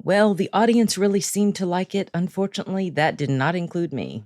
Well, the audience really seemed to like it. Unfortunately, that did not include me.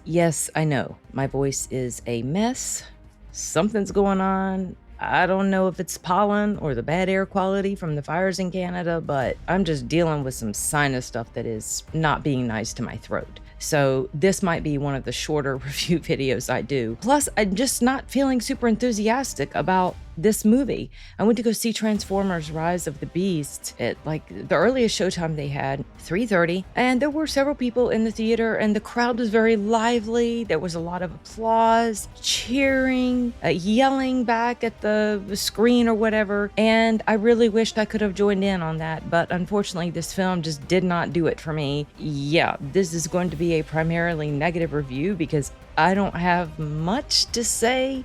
Yes, I know. My voice is a mess. Something's going on. I don't know if it's pollen or the bad air quality from the fires in Canada, but I'm just dealing with some sinus stuff that is not being nice to my throat. So this might be one of the shorter review videos I do. Plus, I'm just not feeling super enthusiastic about this movie. I went to go see Transformers Rise of the Beast at like the earliest showtime they had, 3:30, and there were several people in the theater and the crowd was very lively. There was a lot of applause, cheering, yelling back at the screen or whatever, and I really wished I could have joined in on that, but unfortunately this film just did not do it for me. Yeah, this is going to be a primarily negative review because I don't have much to say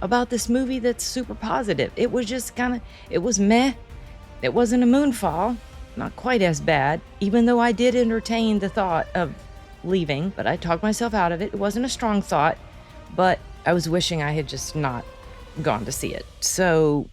about this movie that's super positive. It was just it was meh. It wasn't a moonfall, not quite as bad, even though I did entertain the thought of leaving, but I talked myself out of it. It wasn't a strong thought, but I was wishing I had just not gone to see it. So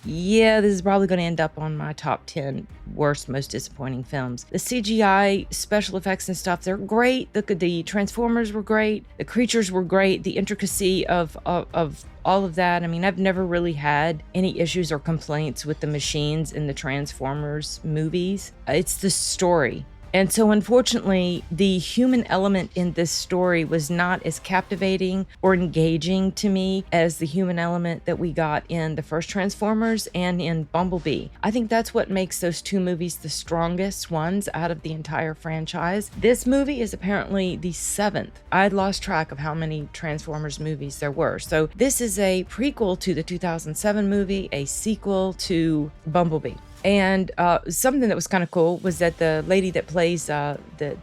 yeah, this is probably going to end up on my top 10 worst, most disappointing films. The CGI special effects and stuff, they're great. The Transformers were great. The creatures were great. The intricacy of all of that. I mean, I've never really had any issues or complaints with the machines in the Transformers movies. It's the story. And so unfortunately, the human element in this story was not as captivating or engaging to me as the human element that we got in the first Transformers and in Bumblebee. I think that's what makes those two movies the strongest ones out of the entire franchise. This movie is apparently the 7th. I'd lost track of how many Transformers movies there were. So this is a prequel to the 2007 movie, a sequel to Bumblebee. And something that was kind of cool was that the lady that plays the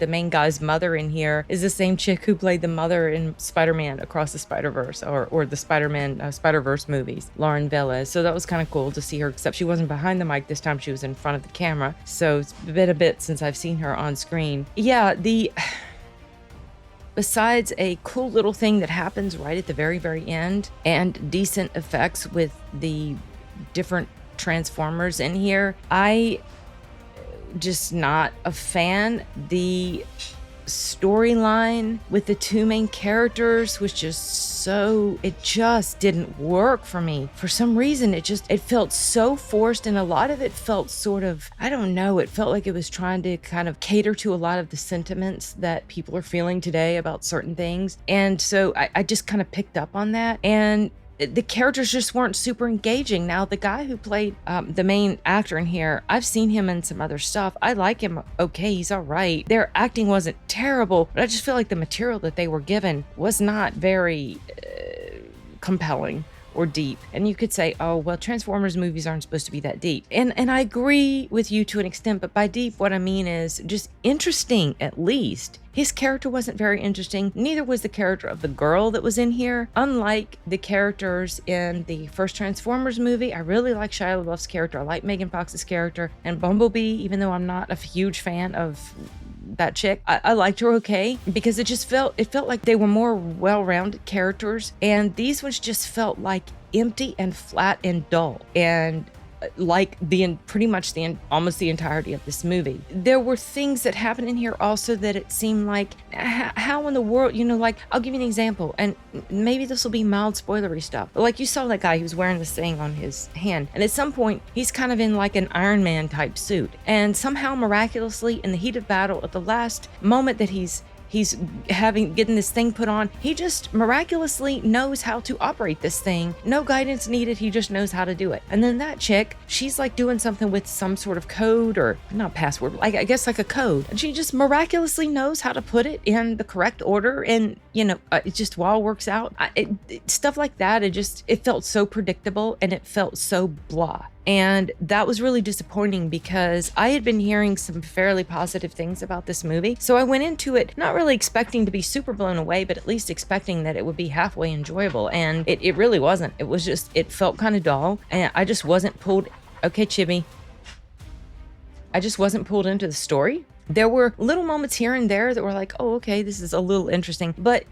main guy's mother in here is the same chick who played the mother in Spider-Man Across the Spider-Verse or the Spider-Man Spider-Verse movies, Lauren Velez. So that was kind of cool to see her, except she wasn't behind the mic this time. She was in front of the camera. So it's been a bit since I've seen her on screen. Yeah, besides a cool little thing that happens right at the very, very end and decent effects with the different Transformers in here, I just not a fan. The storyline with the two main characters was it just didn't work for me. For some reason, it felt so forced, and a lot of it felt sort of, I don't know, it felt like it was trying to kind of cater to a lot of the sentiments that people are feeling today about certain things. And so I just kind of picked up on that, and the characters just weren't super engaging. Now, the guy who played the main actor in here, I've seen him in some other stuff. I like him okay, he's all right. Their acting wasn't terrible, but I just feel like the material that they were given was not very compelling or deep. And you could say, oh, well, Transformers movies aren't supposed to be that deep. And I agree with you to an extent, but by deep, what I mean is just interesting, at least. His character wasn't very interesting. Neither was the character of the girl that was in here. Unlike the characters in the first Transformers movie, I really like Shia LaBeouf's character. I like Megan Fox's character. And Bumblebee, even though I'm not a huge fan of that chick, I liked her okay, because it felt like they were more well-rounded characters, and these ones just felt like empty and flat and dull, and like almost the entirety of this movie. There were things that happened in here also that it seemed like, how in the world, like, I'll give you an example, and maybe this will be mild spoilery stuff, but like, you saw that guy who's wearing this thing on his hand, and at some point he's kind of in like an Iron Man type suit, and somehow miraculously in the heat of battle at the last moment that he's getting this thing put on, he just miraculously knows how to operate this thing. No guidance needed, he just knows how to do it. And then that chick, she's like doing something with some sort of code, or not password, like I guess like a code, and she just miraculously knows how to put it in the correct order, and it just all works out. Stuff like that, it felt so predictable, and it felt so blah. And that was really disappointing, because I had been hearing some fairly positive things about this movie. So I went into it not really expecting to be super blown away, but at least expecting that it would be halfway enjoyable. And it really wasn't. It was just, it felt kind of dull. And I just wasn't pulled. Okay, Chibi. I just wasn't pulled into the story. There were little moments here and there that were like, oh, okay, this is a little interesting. But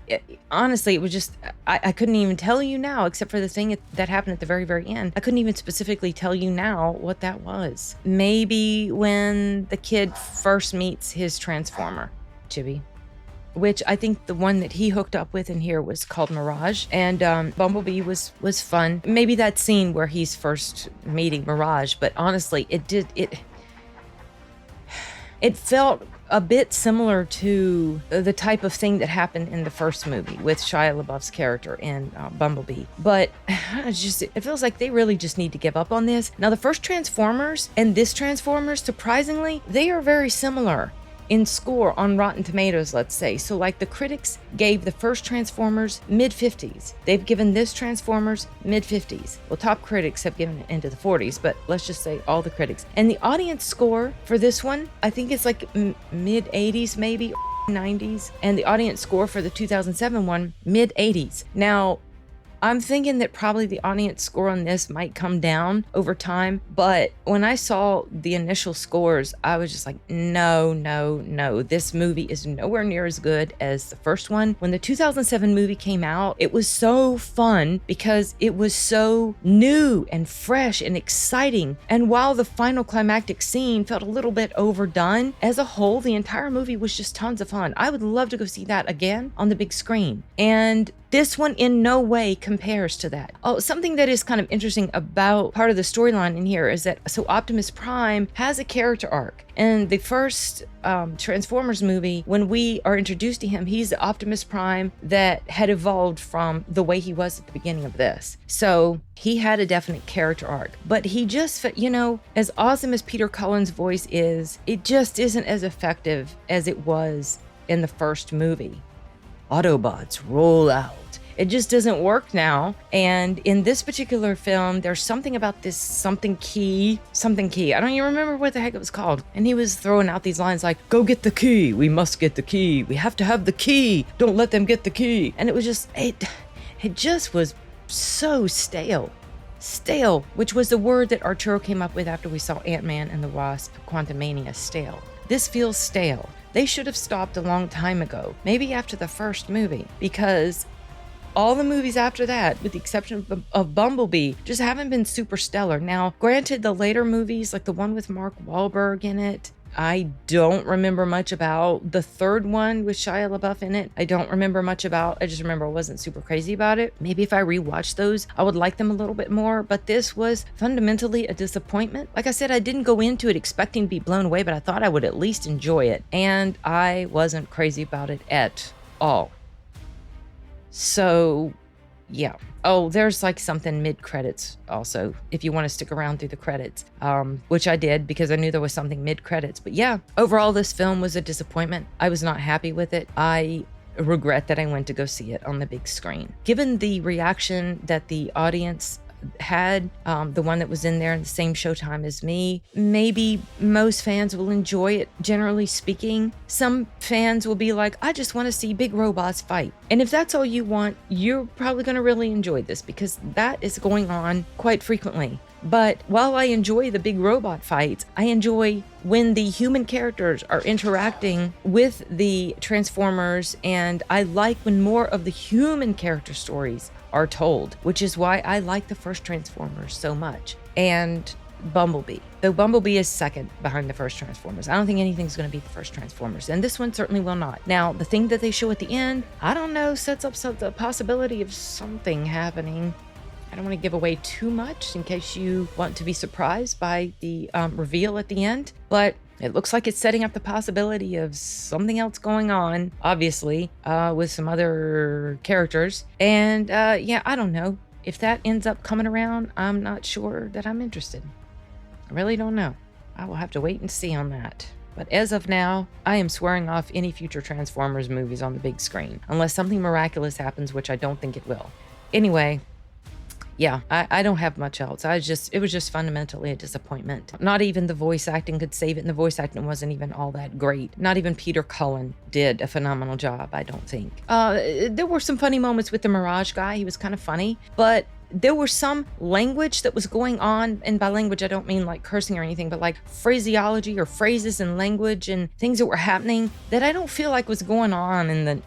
honestly, it was just, I couldn't even tell you now, except for the thing that happened at the very, very end. I couldn't even specifically tell you now what that was. Maybe when the kid first meets his transformer, Chibi. Which I think the one that he hooked up with in here was called Mirage, and Bumblebee was fun. Maybe that scene where he's first meeting Mirage, but honestly, it felt a bit similar to the type of thing that happened in the first movie with Shia LaBeouf's character in Bumblebee. But it feels like they really just need to give up on this. Now, the first Transformers and this Transformers, surprisingly, they are very similar in score on Rotten Tomatoes, let's say. So like the critics gave the first Transformers mid-50s. They've given this Transformers mid-50s. Well, top critics have given it into the 40s, but let's just say all the critics. And the audience score for this one, I think it's like mid-80s maybe, or 90s. And the audience score for the 2007 one, mid-80s. Now, I'm thinking that probably the audience score on this might come down over time, but when I saw the initial scores, I was just like, no, this movie is nowhere near as good as the first one. When the 2007 movie came out, it was so fun because it was so new and fresh and exciting. And while the final climactic scene felt a little bit overdone, as a whole, the entire movie was just tons of fun. I would love to go see that again on the big screen. And this one in no way compares to that. Oh, something that is kind of interesting about part of the storyline in here is that so Optimus Prime has a character arc. In the first Transformers movie, when we are introduced to him, he's the Optimus Prime that had evolved from the way he was at the beginning of this. So he had a definite character arc, but he just, as awesome as Peter Cullen's voice is, it just isn't as effective as it was in the first movie. Autobots roll out. It just doesn't work now. And in this particular film, there's something about this something key. I don't even remember what the heck it was called. And he was throwing out these lines like, go get the key. We must get the key. We have to have the key. Don't let them get the key. And it was just, it just was so stale. Stale, which was the word that Arturo came up with after we saw Ant-Man and the Wasp, Quantumania, stale. This feels stale. They should have stopped a long time ago, maybe after the first movie, because all the movies after that, with the exception of Bumblebee, just haven't been super stellar. Now, granted, the later movies, like the one with Mark Wahlberg in it, I don't remember much about. The third one with Shia LaBeouf in it, I don't remember much about. I just remember I wasn't super crazy about it. Maybe if I rewatched those, I would like them a little bit more, but this was fundamentally a disappointment. Like I said, I didn't go into it expecting to be blown away, but I thought I would at least enjoy it, and I wasn't crazy about it at all. So, yeah. Oh, there's like something mid-credits also, if you want to stick around through the credits, which I did because I knew there was something mid-credits. But yeah, overall, this film was a disappointment. I was not happy with it. I regret that I went to go see it on the big screen. Given the reaction that the audience had, the one that was in there in the same showtime as me, maybe most fans will enjoy it, generally speaking. Some fans will be like, I just want to see big robots fight. And if that's all you want, you're probably going to really enjoy this because that is going on quite frequently. But while I enjoy the big robot fights, I enjoy when the human characters are interacting with the Transformers, and I like when more of the human character stories are told, which is why I like the first Transformers so much. And Bumblebee, though Bumblebee is second behind the first Transformers. I don't think anything's going to beat the first Transformers, and this one certainly will not. Now, the thing that they show at the end, I don't know, sets up the possibility of something happening. I don't want to give away too much in case you want to be surprised by the reveal at the end, but it looks like it's setting up the possibility of something else going on, obviously, with some other characters. And yeah, I don't know. If that ends up coming around, I'm not sure that I'm interested. I really don't know. I will have to wait and see on that. But as of now, I am swearing off any future Transformers movies on the big screen, unless something miraculous happens, which I don't think it will. Anyway, yeah, I don't have much else. It was just fundamentally a disappointment. Not even the voice acting could save it, and the voice acting wasn't even all that great. Not even Peter Cullen did a phenomenal job, I don't think. There were some funny moments with the Mirage guy. He was kind of funny, but there was some language that was going on, and by language I don't mean like cursing or anything, but like phraseology or phrases and language and things that were happening that I don't feel like was going on in the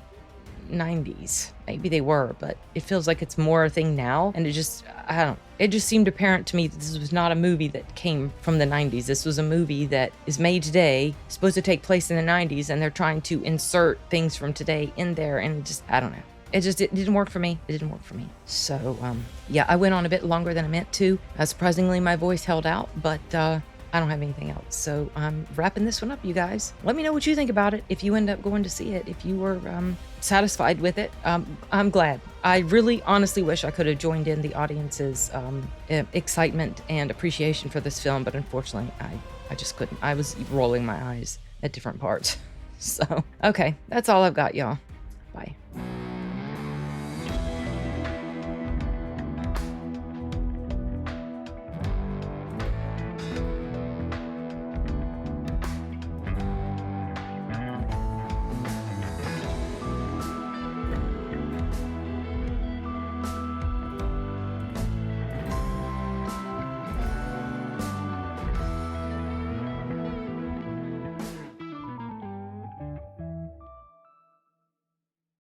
90s. Maybe they were, but it feels like it's more a thing now. And it just seemed apparent to me that this was not a movie that came from the 90s. This was a movie that is made today, supposed to take place in the 90s, and they're trying to insert things from today in there, and just, I don't know. It didn't work for me. It didn't work for me. So, yeah, I went on a bit longer than I meant to. Surprisingly, my voice held out, but I don't have anything else. So I'm wrapping this one up, you guys. Let me know what you think about it. If you end up going to see it, if you were satisfied with it, I'm glad. I really honestly wish I could have joined in the audience's excitement and appreciation for this film, but unfortunately, I just couldn't. I was rolling my eyes at different parts. So, okay, that's all I've got, y'all. Bye.